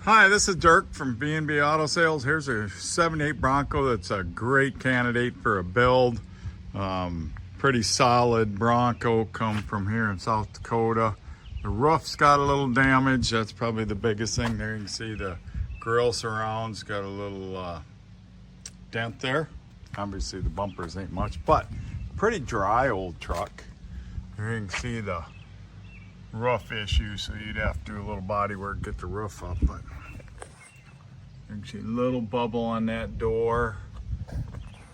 Hi, this is Dirk from B&B Auto Sales. Here's a 78 Bronco that's a great candidate for a build. Pretty solid Bronco, come from here in South Dakota. The roof's got a little damage. That's probably the biggest thing there. You can see the grill surrounds got a little dent there. Obviously the bumpers ain't much, but pretty dry old truck. Here you can see the roof issue, so you'd have to do a little body work to get the roof up, but you can see a little bubble on that door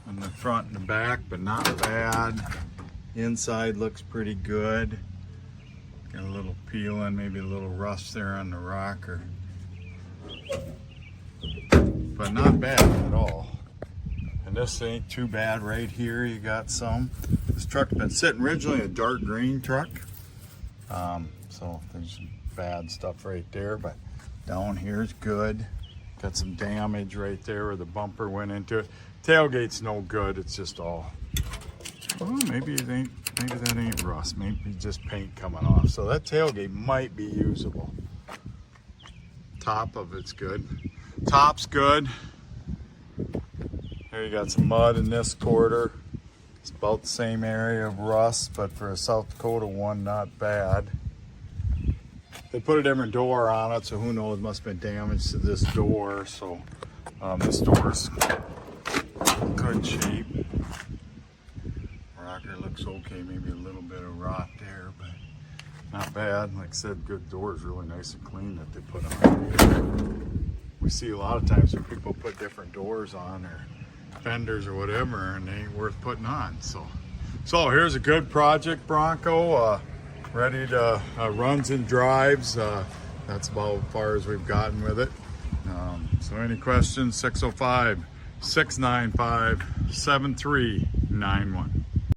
on the front and the back, but not bad. Inside looks pretty good. Got a little peeling, maybe a little rust there on the rocker, but not bad at all. And this ain't too bad right here. You got some. This truck's been sitting originally a dark green truck. So there's some bad stuff right there, but down here is good. Got some damage right there where the bumper went into it. Tailgate's no good. It's just all, well, maybe it ain't, maybe that ain't rust. Maybe just paint coming off. So that tailgate might be usable. Top of it's good. Top's good. Here you got some mud in this quarter. It's about the same area of rust, but for a South Dakota one, not bad. They put a different door on it, so who knows, must have been damage to this door. So this door's in good shape. Rocker looks okay, maybe a little bit of rot there, but not bad. Like I said, good doors, really nice and clean that they put on. We see a lot of times when people put different doors on or fenders or whatever, and they ain't worth putting on. So here's a good project Bronco, ready to runs and drives. That's about as far as we've gotten with it. So any questions, 605-695-7391.